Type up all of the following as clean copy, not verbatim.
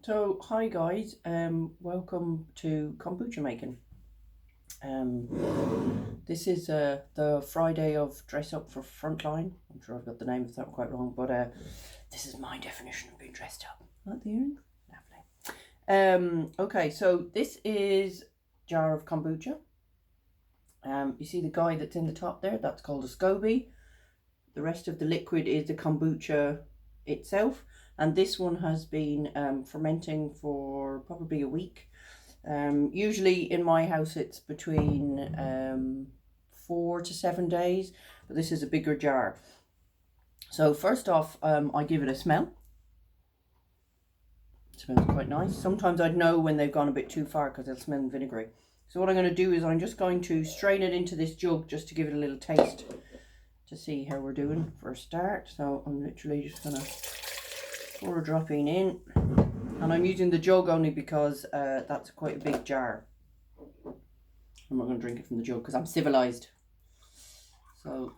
So hi guys, welcome to kombucha making. This is the Friday of dress up for frontline. I'm sure I've got the name of that quite wrong, but this is my definition of being dressed up. Like the earrings? Lovely. Okay, so this is a jar of kombucha. You see the guy that's in the top there? That's called a SCOBY. The rest of the liquid is the kombucha itself, and this one has been fermenting for probably a week. Usually in my house it's between 4 to 7 days, but this is a bigger jar. So first off, I give it a smell. It smells quite nice. Sometimes I'd know when they've gone a bit too far because they'll smell vinegary. So what I'm going to do is I'm just going to strain it into this jug just to give it a little taste to see how we're doing for a start. So I'm literally just going to pour a dropping in, and I'm using the jug only because that's quite a big jar. I'm not going to drink it from the jug because I'm civilized. So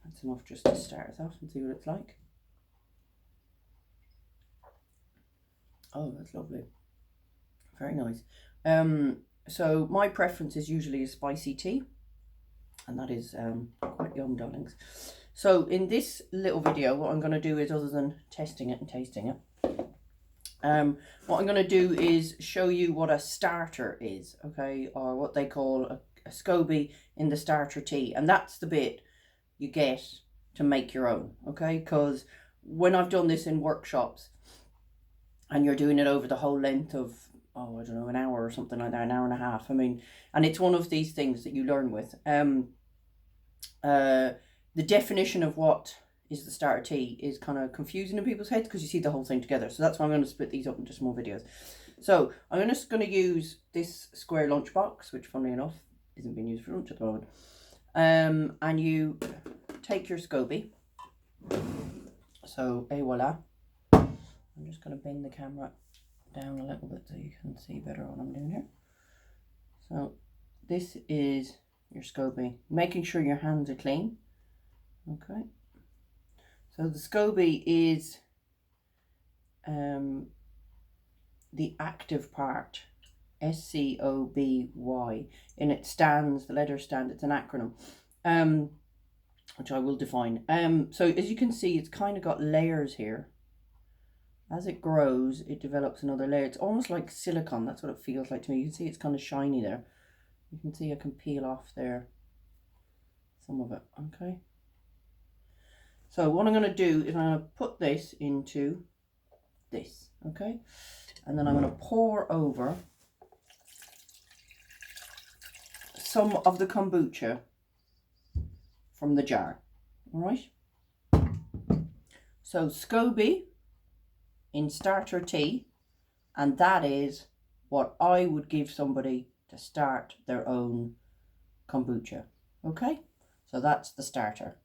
that's enough just to start us off and see what it's like. Oh, that's lovely. Very nice. So my preference is usually a spicy tea, and that is quite yum, darlings. So in this little video, what I'm going to do is, other than testing it and tasting it, what I'm going to do is show you what a starter is, okay, or what they call a SCOBY in the starter tea. And that's the bit you get to make your own, okay, because when I've done this in workshops and you're doing it over the whole length of, oh, I don't know, an hour or something like that, an hour and a half, I mean, and it's one of these things that you learn with. The definition of what is the starter tea is kind of confusing in people's heads because you see the whole thing together. So that's why I'm going to split these up into small videos. So I'm just going to use this square lunchbox, which funnily enough isn't being used for lunch at the moment. And you take your SCOBY. So voila. I'm just going to bend the camera down a little bit so you can see better what I'm doing here. So this is your SCOBY. Making sure your hands are clean. Okay. So the SCOBY is the active part, SCOBY, and it stands, the letters stand, it's an acronym, which I will define. So as you can see, it's kind of got layers here. As it grows, it develops another layer. It's almost like silicone, that's what it feels like to me. You can see it's kind of shiny there. You can see I can peel off there some of it, okay? So what I'm going to do is I'm going to put this into this, okay? And then I'm going to pour over some of the kombucha from the jar, all right? So SCOBY in starter tea, and that is what I would give somebody to start their own kombucha, okay? So that's the starter.